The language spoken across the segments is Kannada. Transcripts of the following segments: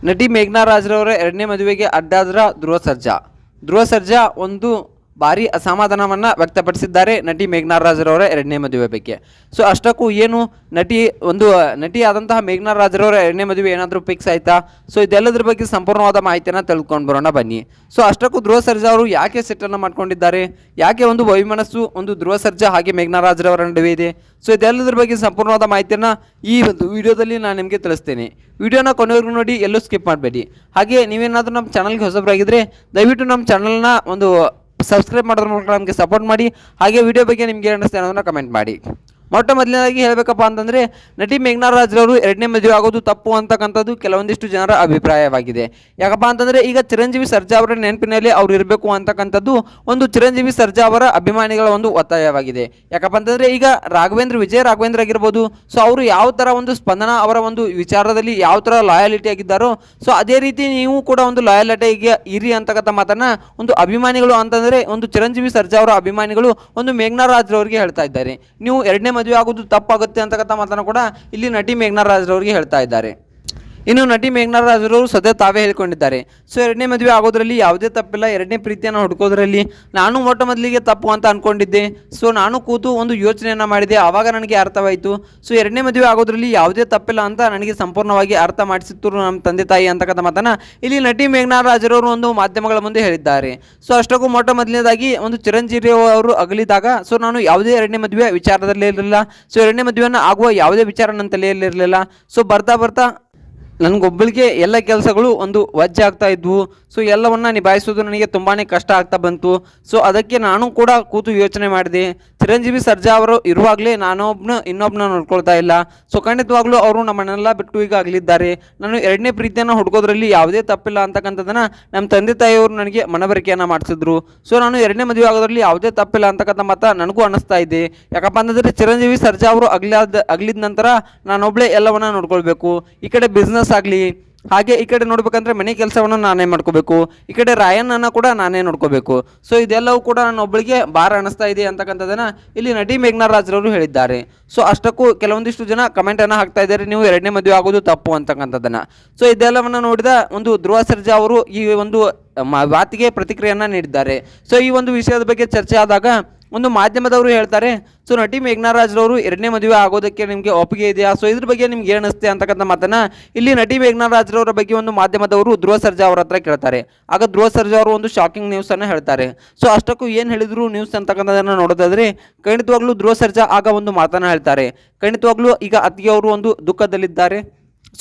ನಟಿ ಮೇಘನಾ ರಾಜ್ರವರ ಎರಡನೇ ಮದುವೆಗೆ ಅಡ್ಡಾದ್ರ ಧ್ರುವ ಸರ್ಜಾ ಒಂದು ಭಾರಿ ಅಸಮಾಧಾನವನ್ನು ವ್ಯಕ್ತಪಡಿಸಿದ್ದಾರೆ ನಟಿ ಮೇಘನಾ ರಾಜ್ರವರ ಎರಡನೇ ಮದುವೆ ಬಗ್ಗೆ. ಸೊ ಅಷ್ಟಕ್ಕೂ ಏನು ನಟಿ ಆದಂತಹ ಮೇಘನಾ ರಾಜ್ರವರ ಎರಡನೇ ಮದುವೆ ಏನಾದರೂ ಫಿಕ್ಸ್ ಆಯ್ತಾ? ಸೊ ಇದೆಲ್ಲದ್ರ ಬಗ್ಗೆ ಸಂಪೂರ್ಣವಾದ ಮಾಹಿತಿಯನ್ನು ತಿಳ್ಕೊಂಡು ಬರೋಣ ಬನ್ನಿ. ಸೊ ಅಷ್ಟಕ್ಕೂ ಧ್ರುವ ಸರ್ಜಾ ಅವರು ಯಾಕೆ ಸೆಟ್ಟನ್ನು ಮಾಡ್ಕೊಂಡಿದ್ದಾರೆ, ಯಾಕೆ ಒಂದು ವೈಮನಸ್ಸು ಧ್ರುವ ಸರ್ಜಾ ಹಾಗೆ ಮೇಘನಾ ರಾಜ್ರವರ ನಡುವೆ ಇದೆ? ಸೊ ಇದೆಲ್ಲದ್ರ ಬಗ್ಗೆ ಸಂಪೂರ್ಣವಾದ ಮಾಹಿತಿಯನ್ನು ಈ ಒಂದು ವಿಡಿಯೋದಲ್ಲಿ ನಾನು ನಿಮಗೆ ತಿಳಿಸ್ತೇನೆ. ವಿಡಿಯೋನ ಕೊನೆವರೆಗೂ ನೋಡಿ, ಎಲ್ಲೂ ಸ್ಕಿಪ್ ಮಾಡಬೇಡಿ. ಹಾಗೆ ನೀವೇನಾದರೂ ನಮ್ಮ ಚಾನಲ್ಗೆ ಹೊಸಬರಾಗಿದ್ದರೆ ದಯವಿಟ್ಟು ನಮ್ಮ ಚಾನಲ್ನ ಸಬ್ಸ್ಕ್ರೈಬ್ ಮಾಡೋದ್ರ ಮೂಲಕ ನಮಗೆ ಸಪೋರ್ಟ್ ಮಾಡಿ. ಹಾಗೆ ವಿಡಿಯೋ ಬಗ್ಗೆ ನಿಮ್ಗೆ ಏನು ಅನ್ನಿಸ್ತೆ ಅನ್ನೋದನ್ನ ಕಮೆಂಟ್ ಮಾಡಿ. ಮೊದಲನೇದಾಗಿ ಹೇಳಬೇಕಪ್ಪ ಅಂತಂದರೆ, ನಟಿ ಮೇಘನಾ ರಾಜ್ರವರು ಎರಡನೇ ಮದುವೆ ಆಗೋದು ತಪ್ಪು ಅಂತಕ್ಕಂಥದ್ದು ಕೆಲವೊಂದಿಷ್ಟು ಜನರ ಅಭಿಪ್ರಾಯವಾಗಿದೆ. ಯಾಕಪ್ಪ ಅಂತಂದರೆ, ಈಗ ಚಿರಂಜೀವಿ ಸರ್ಜಾ ಅವರ ನೆನಪಿನಲ್ಲಿ ಅವ್ರು ಇರಬೇಕು ಅಂತಕ್ಕಂಥದ್ದು ಒಂದು ಚಿರಂಜೀವಿ ಸರ್ಜಾ ಅವರ ಅಭಿಮಾನಿಗಳ ಒಂದು ಒತ್ತಾಯವಾಗಿದೆ. ಯಾಕಪ್ಪ ಅಂತಂದರೆ, ಈಗ ವಿಜಯ ರಾಘವೇಂದ್ರ ಆಗಿರ್ಬೋದು, ಸೊ ಅವರು ಯಾವ ಥರ ಒಂದು ಸ್ಪಂದನ ಅವರ ಒಂದು ವಿಚಾರದಲ್ಲಿ ಯಾವ ಥರ ಲಾಯಾಲಿಟಿ ಆಗಿದ್ದಾರೋ, ಸೊ ಅದೇ ರೀತಿ ನೀವು ಕೂಡ ಒಂದು ಲಾಯಾಲಿಟಿಗೆ ಇರಿ ಅಂತಕ್ಕಂಥ ಮಾತನ್ನು ಒಂದು ಅಭಿಮಾನಿಗಳು ಅಂತಂದರೆ ಒಂದು ಚಿರಂಜೀವಿ ಸರ್ಜಾ ಅವರ ಅಭಿಮಾನಿಗಳು ಒಂದು ಮೇಘನಾ ರಾಜ್ರವರಿಗೆ ಹೇಳ್ತಾ ಇದ್ದಾರೆ. ನೀವು ಎರಡನೇ ಮದುವೆ ಆಗೋದು ತಪ್ಪಾಗುತ್ತೆ ಅಂತಕ್ಕಂಥ ಮಾತನ್ನು ಕೂಡ ಇಲ್ಲಿ ನಟಿ ಮೇಘನಾ ರಾಜ್ರವರಿಗೆ ಹೇಳ್ತಾ ಇದ್ದಾರೆ. ಇನ್ನು ನಟಿ ಮೇಘನಾ ರಾಜ್ರವರು ಸದ್ಯ ತಾವೇ ಹೇಳ್ಕೊಂಡಿದ್ದಾರೆ. ಸೊ ಎರಡನೇ ಮದುವೆ ಆಗೋದ್ರಲ್ಲಿ ಯಾವುದೇ ತಪ್ಪಿಲ್ಲ, ಎರಡನೇ ಪ್ರೀತಿಯನ್ನು ಹುಡುಕೋದ್ರಲ್ಲಿ ನಾನು ಮೊದಲಿಗೆ ತಪ್ಪು ಅಂತ ಅಂದ್ಕೊಂಡಿದ್ದೆ. ಸೊ ನಾನು ಕೂತು ಒಂದು ಯೋಚನೆಯನ್ನು ಮಾಡಿದೆ, ಆವಾಗ ನನಗೆ ಅರ್ಥವಾಯಿತು. ಸೊ ಎರಡನೇ ಮದುವೆ ಆಗೋದ್ರಲ್ಲಿ ಯಾವುದೇ ತಪ್ಪಿಲ್ಲ ಅಂತ ನನಗೆ ಸಂಪೂರ್ಣವಾಗಿ ಅರ್ಥ ಮಾಡಿಸಿತ್ತು ನಮ್ಮ ತಂದೆ ತಾಯಿ ಅಂತಕ್ಕಂಥ ಮಾತನ್ನು ಇಲ್ಲಿ ನಟಿ ಮೇಘನಾ ರಾಜ್ರವರು ಒಂದು ಮಾಧ್ಯಮಗಳ ಮುಂದೆ ಹೇಳಿದ್ದಾರೆ. ಸೊ ಅಷ್ಟಕ್ಕೂ ಮೊದಲನೇದಾಗಿ ಒಂದು ಚಿರಂಜೀವಿ ಅವರು ಅಗಲಿದಾಗ ಸೊ ನಾನು ಯಾವುದೇ ಎರಡನೇ ಮದುವೆ ವಿಚಾರದಲ್ಲೇ ಇರಲಿಲ್ಲ. ಸೊ ಎರಡನೇ ಮದುವೆಯನ್ನು ಆಗುವ ಯಾವುದೇ ವಿಚಾರ ನನ್ನ ತಲೆಯಲ್ಲಿರಲಿಲ್ಲ. ಸೊ ಬರ್ತಾ ನನಗೊಬ್ಬಳಿಗೆ ಎಲ್ಲ ಕೆಲಸಗಳು ವಜ್ಜೆ ಆಗ್ತಾ ಇದ್ವು. ಸೊ ಎಲ್ಲವನ್ನು ನಿಭಾಯಿಸೋದು ನನಗೆ ತುಂಬಾ ಕಷ್ಟ ಆಗ್ತಾ ಬಂತು. ಸೊ ಅದಕ್ಕೆ ನಾನು ಕೂಡ ಕೂತು ಯೋಚನೆ ಮಾಡಿದೆ, ಚಿರಂಜೀವಿ ಸರ್ಜಾ ಅವರು ಇರುವಾಗಲೇ ಇನ್ನೊಬ್ಬನ ನೋಡ್ಕೊಳ್ತಾ ಇಲ್ಲ. ಸೊ ಖಂಡಿತವಾಗ್ಲೂ ಅವರು ನಮ್ಮನ್ನೆಲ್ಲ ಬಿಟ್ಟು ಈಗ ಆಗಲಿದ್ದಾರೆ. ನಾನು ಎರಡನೇ ಪ್ರೀತಿಯನ್ನು ಹುಡುಕೋದ್ರಲ್ಲಿ ಯಾವುದೇ ತಪ್ಪಿಲ್ಲ ಅಂತಕ್ಕಂಥದ್ದನ್ನು ನಮ್ಮ ತಂದೆ ತಾಯಿಯವರು ನನಗೆ ಮನವರಿಕೆಯನ್ನು ಮಾಡಿಸಿದ್ರು. ಸೊ ನಾನು ಎರಡನೇ ಮದುವೆ ಆಗೋದ್ರಲ್ಲಿ ಯಾವುದೇ ತಪ್ಪಿಲ್ಲ ಅಂತಕ್ಕಂಥ ಮಾತು ನನಗೂ ಅನ್ನಿಸ್ತಾ ಇದೆ. ಯಾಕಪ್ಪ ಅಂತಂದರೆ ಚಿರಂಜೀವಿ ಸರ್ಜಾ ಅವರು ಅಗಲಿದ ನಂತರ ನಾನೊಬ್ಬಳೇ ಎಲ್ಲವನ್ನ ನೋಡ್ಕೊಳ್ಬೇಕು. ಈ ಕಡೆ ಬಿಸ್ನೆಸ್ ಆಗಲಿ, ಹಾಗೆ ಈ ಕಡೆ ನೋಡ್ಬೇಕಂದ್ರೆ ಮನೆ ಕೆಲಸವನ್ನು ನಾನೇ ಮಾಡ್ಕೋಬೇಕು, ಈ ಕಡೆ ರಾಯಣ್ಣನ ಕೂಡ ನಾನೇ ನೋಡ್ಕೋಬೇಕು. ಸೊ ಇದೆಲ್ಲವೂ ಕೂಡ ನನ್ನೊಬ್ಬಳಿಗೆ ಭಾರ ಅನ್ನಿಸ್ತಾ ಇದೆ ಅಂತಕ್ಕಂಥದ್ದನ್ನು ಇಲ್ಲಿ ನಟಿ ಮೇಘನಾ ರಾಜ್ರವರು ಹೇಳಿದ್ದಾರೆ. ಸೊ ಅಷ್ಟಕ್ಕೂ ಕೆಲವೊಂದಿಷ್ಟು ಜನ ಕಮೆಂಟನ್ನು ಹಾಕ್ತಾ ಇದ್ದಾರೆ, ನೀವು ಎರಡನೇ ಮದುವೆ ಆಗೋದು ತಪ್ಪು ಅಂತಕ್ಕಂಥದ್ದನ್ನು. ಸೊ ಇದೆಲ್ಲವನ್ನು ನೋಡಿದ ಧ್ರುವ ಸರ್ಜಾ ಅವರು ಈ ಮಾತಿಗೆ ಪ್ರತಿಕ್ರಿಯೆಯನ್ನು ನೀಡಿದ್ದಾರೆ. ಸೊ ಈ ಒಂದು ವಿಷಯದ ಬಗ್ಗೆ ಚರ್ಚೆ ಆದಾಗ ಮಾಧ್ಯಮದವರು ಹೇಳ್ತಾರೆ, ಸೊ ನಟಿ ಮೇಘನಾ ರಾಜ್ರವರು ಎರಡನೇ ಮದುವೆ ಆಗೋದಕ್ಕೆ ನಿಮಗೆ ಒಪ್ಪಿಗೆ ಇದೆಯಾ, ಸೊ ಇದ್ರ ಬಗ್ಗೆ ನಿಮ್ಗೆ ಏನು ಅನಿಸುತ್ತೆ ಅಂತಕ್ಕಂಥ ಮಾತನ್ನು ಇಲ್ಲಿ ನಟಿ ಮೇಘನಾ ರಾಜ್ರವರ ಬಗ್ಗೆ ಮಾಧ್ಯಮದವರು ಧ್ರುವ ಸರ್ಜಾ ಅವರ ಹತ್ರ ಕೇಳ್ತಾರೆ. ಆಗ ಧ್ರುವ ಸರ್ಜಾ ಅವರು ಶಾಕಿಂಗ್ ನ್ಯೂಸನ್ನು ಹೇಳ್ತಾರೆ. ಸೊ ಅಷ್ಟಕ್ಕೂ ಏನು ಹೇಳಿದ್ರು ನ್ಯೂಸ್ ಅಂತಕ್ಕಂಥದ್ದನ್ನು ನೋಡೋದಾದ್ರೆ ಖಂಡಿತವಾಗ್ಲೂ ಧ್ರುವ ಸರ್ಜಾ ಆಗ ಮಾತನ್ನು ಹೇಳ್ತಾರೆ. ಖಂಡಿತವಾಗ್ಲೂ ಈಗ ಅತ್ತಿಗೆಯವರು ದುಃಖದಲ್ಲಿದ್ದಾರೆ.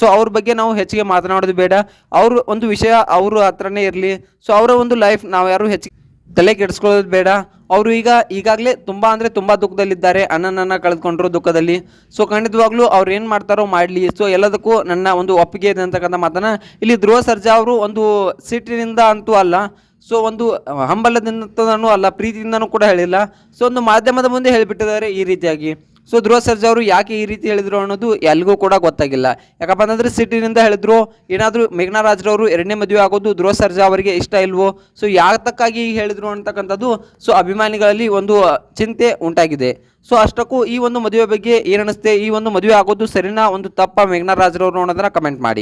ಸೊ ಅವ್ರ ಬಗ್ಗೆ ನಾವು ಹೆಚ್ಚಿಗೆ ಮಾತನಾಡೋದು ಬೇಡ, ಅವರು ವಿಷಯ ಅವ್ರ ಹತ್ರನೇ ಇರಲಿ. ಸೊ ಅವರ ಲೈಫ್ ನಾವು ಯಾರು ಹೆಚ್ಚಿಗೆ ತಲೆ ಕೆಡಿಸ್ಕೊಳ್ಳೋದು ಬೇಡ. ಅವರು ಈಗಾಗಲೇ ತುಂಬ ದುಃಖದಲ್ಲಿದ್ದಾರೆ, ಅಣ್ಣನನ್ನು ಕಳೆದುಕೊಂಡ್ರು ದುಃಖದಲ್ಲಿ. ಸೊ ಖಂಡಿತವಾಗ್ಲೂ ಅವ್ರು ಏನು ಮಾಡ್ತಾರೋ ಮಾಡಲಿ. ಸೊ ಎಲ್ಲದಕ್ಕೂ ನನ್ನ ಒಪ್ಪಿಗೆ ಇದೆ ಅಂತಕ್ಕಂಥ ಮಾತನ್ನು ಇಲ್ಲಿ ಧ್ರುವ ಸರ್ಜಾ ಅವರು ಸಿಟ್ಟಿನಿಂದ ಅಂತೂ ಅಲ್ಲ, ಸೊ ಹಂಬಲದಿಂದನೂ ಅಲ್ಲ, ಪ್ರೀತಿಯಿಂದನೂ ಕೂಡ ಹೇಳಿಲ್ಲ. ಸೊ ಮಾಧ್ಯಮದ ಮುಂದೆ ಹೇಳಿಬಿಟ್ಟಿದ್ದಾರೆ ಈ ರೀತಿಯಾಗಿ. ಸೊ ಧ್ರುವ ಸರ್ಜಾ ಅವರು ಯಾಕೆ ಈ ರೀತಿ ಹೇಳಿದ್ರು ಅನ್ನೋದು ಎಲ್ರಿಗೂ ಕೂಡ ಗೊತ್ತಾಗಿಲ್ಲ. ಯಾಕಪ್ಪ ಅಂತಂದರೆ ಸಿಟ್ಟಿನಿಂದ ಹೇಳಿದ್ರು, ಏನಾದರೂ ಮೇಘನಾ ರಾಜ್ರವರು ಎರಡನೇ ಮದುವೆ ಆಗೋದು ಧ್ರುವ ಸರ್ಜಾ ಅವರಿಗೆ ಇಷ್ಟ ಇಲ್ವೋ, ಸೊ ಯಾತಕ್ಕಾಗಿ ಹೇಳಿದ್ರು ಅಂತಕ್ಕಂಥದ್ದು ಸೊ ಅಭಿಮಾನಿಗಳಲ್ಲಿ ಚಿಂತೆ ಉಂಟಾಗಿದೆ. ಸೊ ಅಷ್ಟಕ್ಕೂ ಈ ಮದುವೆ ಬಗ್ಗೆ ಏನು ಅನಿಸುತ್ತೆ, ಈ ಮದುವೆ ಆಗೋದು ಸರಿನಾ ತಪ್ಪ ಮೇಘನಾ ರಾಜ್ರವರು ಅನ್ನೋದನ್ನ ಕಮೆಂಟ್ ಮಾಡಿ.